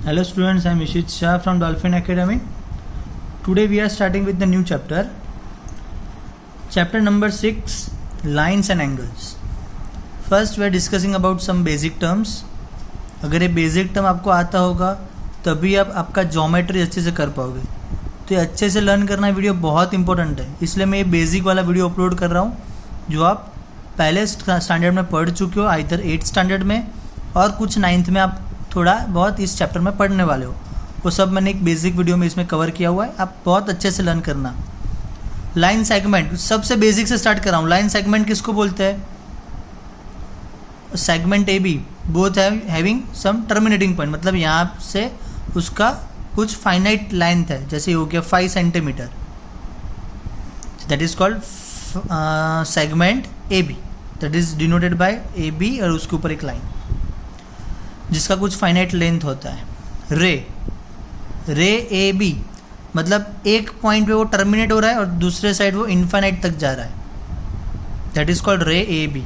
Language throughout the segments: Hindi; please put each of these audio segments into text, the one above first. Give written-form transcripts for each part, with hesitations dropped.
Hello students, I am Ishit Shah from Dolphin Academy. Today we are starting with the new chapter. Chapter number 6, Lines and Angles. First we are discussing about some basic terms. अगर ये बेसिक टर्म आपको आता होगा तभी आप आपका ज्योमेट्री अच्छे से कर पाओगे. तो ये अच्छे से लर्न करना वीडियो बहुत इंपॉर्टेंट है, इसलिए मैं ये बेसिक वाला वीडियो अपलोड कर रहा हूँ जो आप पहले स्टैंडर्ड में पढ़ चुके हो, आइदर 8th स्टैंडर्ड में और कुछ 9th में आप थोड़ा बहुत इस चैप्टर में पढ़ने वाले हो. वो सब मैंने एक बेसिक वीडियो में इसमें कवर किया हुआ है, आप बहुत अच्छे से लर्न करना. लाइन सेगमेंट सबसे बेसिक से स्टार्ट कर रहा हूँ. लाइन सेगमेंट किसको बोलते हैं? Segment A B both having some terminating point, मतलब यहाँ से उसका कुछ फाइनाइट लेंथ है, जैसे हो गया 5 centimetre, that is called segment A B, that is denoted by A B और उसके ऊपर एक लाइन जिसका कुछ फाइनाइट लेंथ होता है. रे ए बी मतलब एक पॉइंट पे वो टर्मिनेट हो रहा है और दूसरे साइड वो इन्फाइनाइट तक जा रहा है, दैट इज कॉल्ड रे ए बी.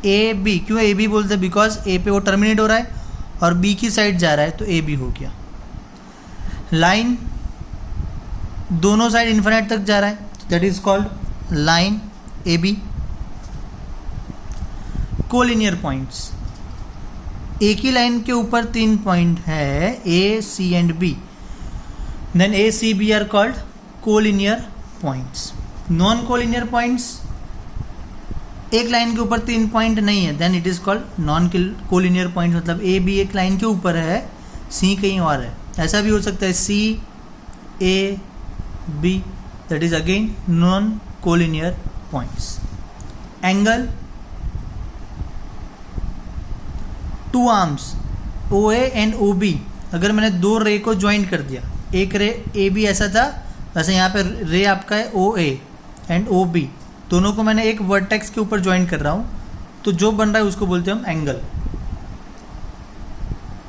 ए बी क्यों ए बी बोलते हैं? बिकॉज ए पे वो टर्मिनेट हो रहा है और बी की साइड जा रहा है, तो ए बी हो गया. लाइन दोनों साइड इन्फाइनाइट तक जा रहा है, that is called line A B. Collinear points, एक ही लाइन के ऊपर 3 पॉइंट है A C and B, then A C B are called collinear points. Non collinear points, एक लाइन के ऊपर 3 पॉइंट नहीं है, then it is called non collinear point. मतलब ए बी एक लाइन के ऊपर है, सी कहीं और है. ऐसा भी हो सकता है C A B, that is again non collinear points. Angle, 2 arms O A and O B, अगर मैंने 2 रे को ज्वाइन कर दिया, एक रे ए बी ऐसा था, वैसे यहाँ पे रे आपका है ओ ए एंड ओ बी, दोनों को मैंने एक वर्टेक्स के ऊपर ज्वाइन कर रहा हूँ, तो जो बन रहा है उसको बोलते हैं हम angle.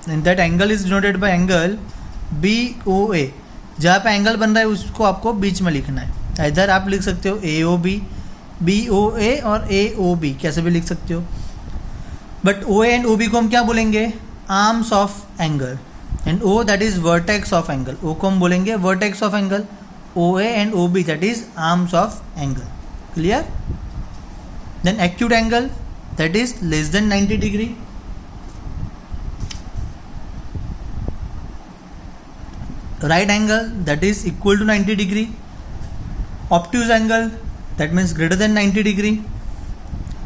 And that angle is denoted by angle B O A. जहाँ पे एंगल बन रहा है उसको आपको बीच में लिखना है. इधर आप लिख सकते हो ए ओ बी ओ ए और ए ओ बी, कैसे भी लिख सकते हो. But O A and O B को हम क्या बोलेंगे? Arms of angle. And O that is vertex of angle, O को हम बोलेंगे vertex of angle. O A and O B that is arms of angle. Clear? Then acute angle, that is less than 90 degree. Right angle, that is equal to 90 degree. Obtuse angle, that means greater than 90 degree.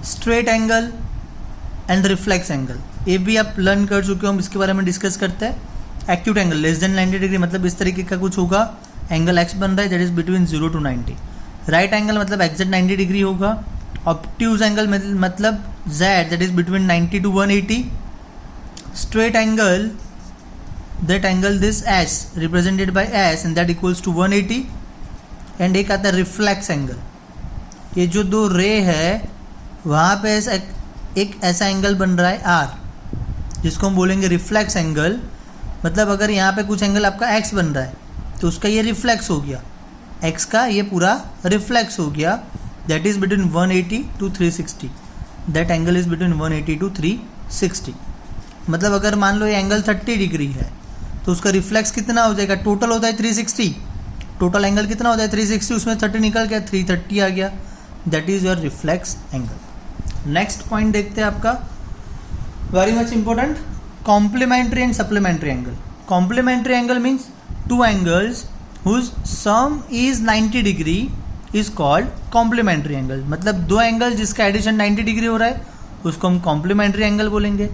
Straight angle and reflex angle, ये भी आप लर्न कर चुके हो, हम इसके बारे में डिस्कस करते हैं. Acute angle less than 90 degree मतलब इस तरीके का कुछ होगा, एंगल एक्स बन रहा है, that is between 0 to 90. Right angle मतलब एग्जैक्ट 90 डिग्री होगा. ऑब्ट्यूज एंगल मतलब Z, that is between 90 to 180. Straight angle, that angle this is represented by S and that equals to 180. And एक आता है रिफ्लेक्स एंगल, ये जो 2 रे है वहाँ पे एक ऐसा एंगल बन रहा है आर, जिसको हम बोलेंगे रिफ्लेक्स एंगल. मतलब अगर यहाँ पे कुछ एंगल आपका एक्स बन रहा है तो उसका ये रिफ्लेक्स हो गया, एक्स का ये पूरा रिफ्लेक्स हो गया, that is between 180 to 360. That angle is between 180 to 360. मतलब अगर मान लो ये एंगल 30 डिग्री है तो उसका रिफ्लेक्स कितना हो जाएगा? टोटल होता है 360, टोटल एंगल कितना होता है 360, उसमें 30 निकल गया, 330 आ गया, that is your reflex angle. Next point देखते हैं आपका, very much important, complementary and supplementary angle. Complementary angle means 2 angles whose sum is 90 degree is called complementary angle. मतलब 2 एंगल जिसका एडिशन 90 डिग्री हो रहा है उसको हम कॉम्प्लीमेंट्री एंगल बोलेंगे.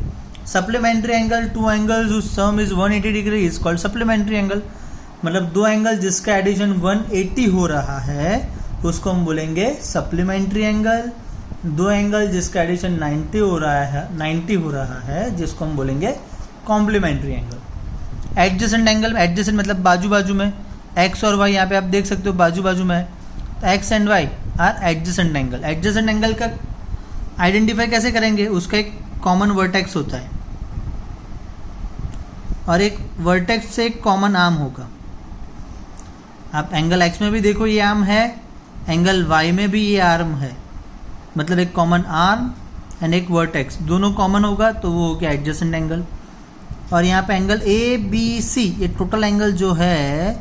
Supplementary angle, 2 angles whose sum is 180 degree is called supplementary angle. मतलब 2 एंगल जिसका एडिशन 180 हो रहा है उसको हम बोलेंगे सप्लीमेंट्री एंगल. 2 एंगल जिसका एडिशन 90 हो रहा है जिसको हम बोलेंगे complementary angle. Adjacent angle, adjacent मतलब बाजू बाजू में, एक्स और वाई यहाँ पे आप देख सकते हो बाजू बाजू में है, तो x and y are adjacent angle. Adjacent angle का आइडेंटिफाई कैसे करेंगे? उसका एक कॉमन वर्टेक्स होता है और एक वर्टेक्स से एक कॉमन आर्म होगा. आप एंगल एक्स में भी देखो ये आर्म है, एंगल वाई में भी ये आर्म है, मतलब एक कॉमन आर्म एंड एक वर्टेक्स दोनों कॉमन होगा तो वो हो गया एडजेसेंट एंगल. और यहाँ पे एंगल ए बी सी, ये टोटल एंगल जो है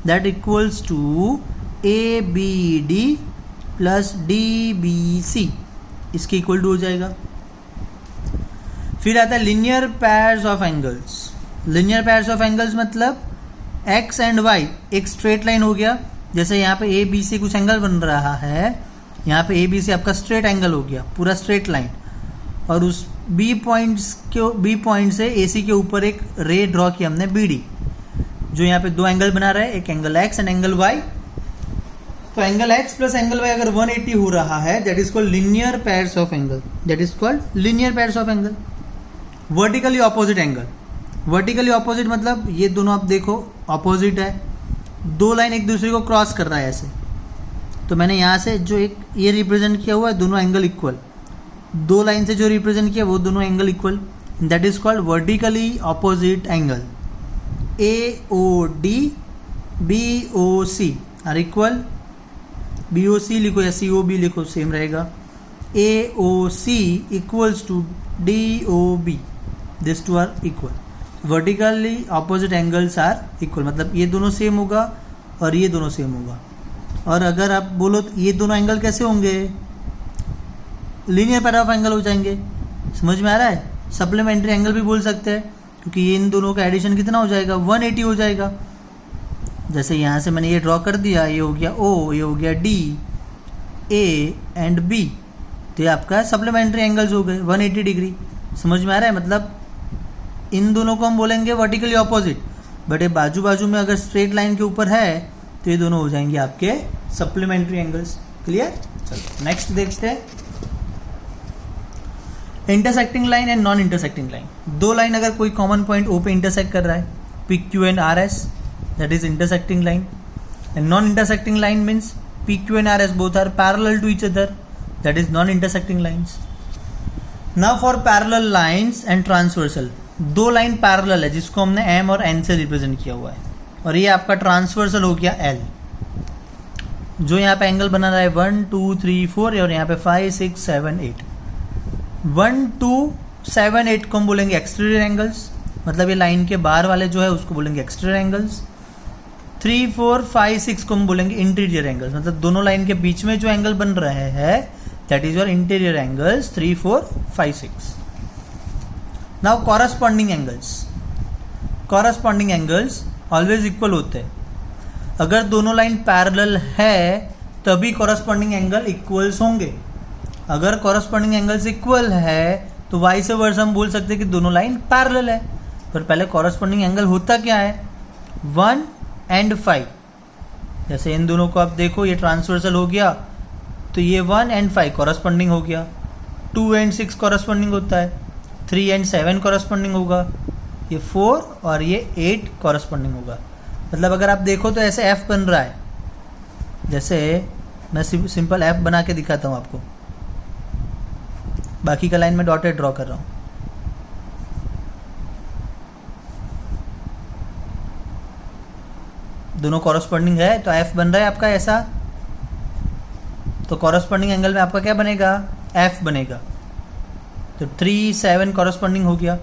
that equals to A B D plus D B C, इसके इक्वल टू हो जाएगा। फिर आता है linear pairs of angles. Linear pairs of angles मतलब एक्स एंड वाई एक स्ट्रेट लाइन हो गया, जैसे यहाँ पे ए बी सी कुछ एंगल बन रहा है, यहाँ पे ए बी सी आपका स्ट्रेट एंगल हो गया, पूरा स्ट्रेट लाइन, और उस बी पॉइंट से ए सी के ऊपर एक रे ड्रॉ किया हमने बी डी, जो यहाँ पे दो एंगल बना रहा है, एक angle X and angle Y. तो angle X plus angle Y अगर 180 हो रहा है that is called linear pairs of angle, that is called linear pairs of angle. Vertically opposite angle, vertically opposite मतलब ये दोनों आप देखो ऑपोजिट है, दो लाइन एक दूसरे को क्रॉस कर रहा है ऐसे, तो मैंने यहाँ से जो एक ये रिप्रेजेंट किया हुआ है दोनों एंगल इक्वल, दो लाइन से जो रिप्रेजेंट किया वो दोनों angle equal, that is called vertically opposite angle. A O D B O C are equal, B O C लिखो या सी ओ बी लिखो सेम रहेगा, A O C equals to D O B, this two are equal. Vertically opposite angles are equal, मतलब ये दोनों सेम होगा और ये दोनों सेम होगा। और अगर आप बोलो तो ये दोनों एंगल कैसे होंगे, लीनियर पेयर ऑफ एंगल हो जाएंगे। समझ में आ रहा है? सप्लीमेंट्री एंगल भी बोल सकते हैं, क्योंकि ये इन दोनों का एडिशन कितना हो जाएगा, 180 हो जाएगा। जैसे यहाँ से मैंने ये ड्रॉ कर दिया, ये हो गया ओ, ये हो गया डी, ए एंड बी, तो ये आपका सप्लीमेंट्री एंगल्स हो गए 180 डिग्री। समझ में आ रहा है? मतलब इन दोनों को हम बोलेंगे वर्टिकली ऑपोजिट, बट ये बाजू बाजू में अगर स्ट्रेट लाइन के ऊपर है तो ये दोनों हो जाएंगे आपके सप्लीमेंट्री एंगल्स। क्लियर? चलो नेक्स्ट देखते हैं, intersecting line and non intersecting line. दो लाइन अगर कोई कॉमन पॉइंट ओ पे इंटरसेक्ट कर रहा है, P Q and R S, that is intersecting line, and non intersecting line means P Q and R S both are parallel to each other, that is non intersecting lines. Now for parallel lines and transversal, दो लाइन पैरेलल है जिसको हमने एम और एन से रिप्रेजेंट किया हुआ है, और ये आपका ट्रांसवर्सल हो गया एल, जो यहाँ पे एंगल बना रहा है 1 2 3 4 और यहाँ पे 5 6 7 8। 1 2 7 8 को हम बोलेंगे एक्सटीरियर एंगल्स, मतलब ये लाइन के बाहर वाले जो है उसको बोलेंगे एक्सटीरियर एंगल्स। 3 4 5 6 को हम बोलेंगे इंटीरियर एंगल्स, मतलब दोनों लाइन के बीच में जो एंगल बन रहे हैं that is your interior angles 3 4 5 6। Now corresponding angles, corresponding angles always equal होते हैं। अगर दोनों लाइन पैरेलल है तभी कॉरस्पॉन्डिंग एंगल इक्वल्स होंगे। अगर कॉरस्पॉन्डिंग एंगल्स इक्वल है तो वाइस वर्सा हम बोल सकते हैं कि दोनों लाइन पैरेलल है। पर पहले कॉरस्पॉन्डिंग एंगल होता क्या है, 1 एंड 5। जैसे इन दोनों को आप देखो, ये ट्रांसवर्सल हो गया तो ये 1 एंड 5 कॉरस्पॉन्डिंग हो गया, 2 एंड 6 कॉरस्पॉन्डिंग होता है, 3 एंड 7 कॉरस्पॉन्डिंग होगा, ये 4 और ये 8 कॉरस्पॉन्डिंग होगा। मतलब अगर आप देखो तो ऐसे एफ बन रहा है, जैसे मैं सिंपल एफ बना के दिखाता हूँ आपको, बाकी का लाइन में डॉटेड ड्रॉ कर रहा हूँ। दोनों कॉरस्पॉन्डिंग है तो एफ बन रहा है आपका ऐसा, तो कॉरस्पॉन्डिंग एंगल में आपका क्या बनेगा, एफ बनेगा। तो 3 7 कॉरस्पॉन्डिंग हो गया,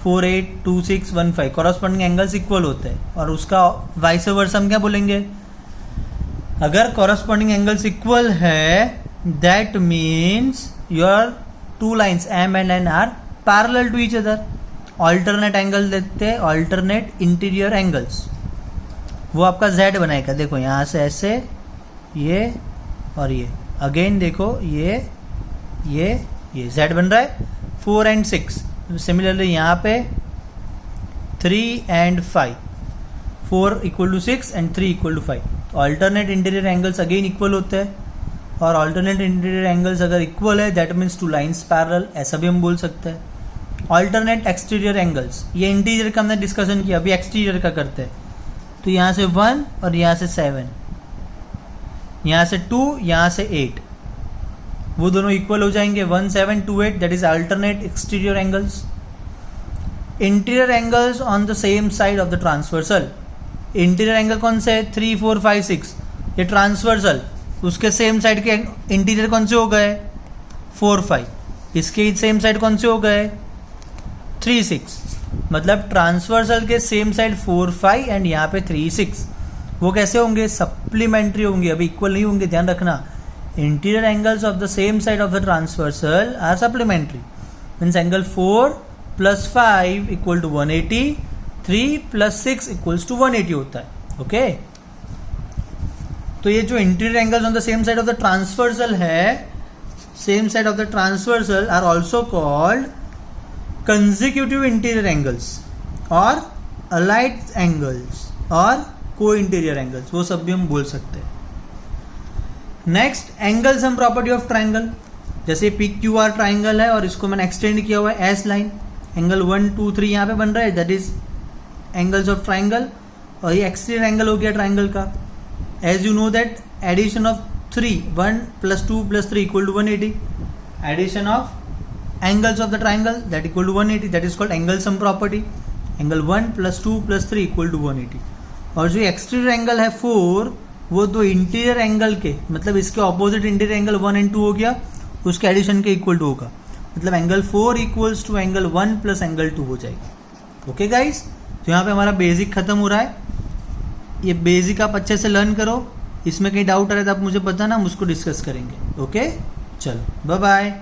4 8 2 6 1 5 कॉरस्पॉन्डिंग एंगल्स इक्वल होते हैं। और उसका वाइस वर्सा हम क्या बोलेंगे, अगर कॉरस्पॉन्डिंग एंगल्स इक्वल है that means your two lines M and N are parallel to each other. Alternate angle देखते हैं, ऑल्टरनेट इंटीरियर एंगल्स, वो आपका Z बनाएगा। देखो यहाँ से ऐसे, ये और ये, अगेन देखो ये Z बन रहा है। 4 एंड 6 सिमिलरली यहाँ पे 3 and 5, 4 equal to 6 and 3 equal to 5। Alternate interior angles again equal होते हैं, और ऑल्टरनेट इंटीरियर एंगल्स अगर इक्वल है that means two lines parallel, ऐसा भी हम बोल सकते हैं। ऑल्टरनेट एक्सटीरियर एंगल्स, ये इंटीरियर का हमने डिस्कशन किया, अभी एक्सटीरियर का करते हैं। तो यहाँ से 1 और यहाँ से 7, यहाँ से 2, यहाँ से 8, वो दोनों इक्वल हो जाएंगे 1 7 2 8, that is alternate exterior angles. Interior angles on the same side of the transversal, interior angle कौन से है, 3 4 5 6, ये ट्रांसवर्सल, उसके सेम साइड के इंटीरियर कौन से हो गए, 4 5, इसके सेम साइड कौन से हो गए, 3 6। मतलब ट्रांसवर्सल के सेम साइड 4 5 एंड यहाँ पे 3 6, वो कैसे होंगे? सप्लीमेंट्री होंगे, अभी इक्वल नहीं होंगे, ध्यान रखना। Interior angles of the same side of the transversal are supplementary, means angle 4 + 5 = 180, 3 + 6 = 180 होता है। ओके तो ये जो interior angles on the same side of the transversal है, same side of the transversal are also called consecutive interior angles और अलाइड एंगल्स और को इंटीरियर एंगल्स, वो सब भी हम बोल सकते हैं। Next angle sum property of triangle, जैसे PQR ट्राइंगल है और इसको मैंने एक्सटेंड किया हुआ है S लाइन, एंगल 1 2 3 यहाँ पे बन रहा है, that is angles of triangle, और ये एक्सटीरियर एंगल हो गया ट्राइंगल का। As you know that addition of 3 1 + 2 + 3 = 180, addition of angles of the triangle that equal to 180, that is called angle sum property. Angle 1 + 2 + 3 = 180, और जो एक्सटीरियर एंगल है 4, वो दो इंटीरियर एंगल के, मतलब इसके ऑपोजिट इंटीरियर एंगल 1 और 2 हो गया, उसके एडिशन के इक्वल टू होगा, मतलब एंगल 4 = एंगल 1 + एंगल 2 हो जाएगी। ओके गाइस, तो यहाँ पे हमारा बेसिक खत्म हो रहा है। ये बेसिक आप अच्छे से लर्न करो, इसमें कहीं डाउट आ रहा है तो आप मुझे बताना, हम उसको डिस्कस करेंगे। ओके चलो बाय बाय।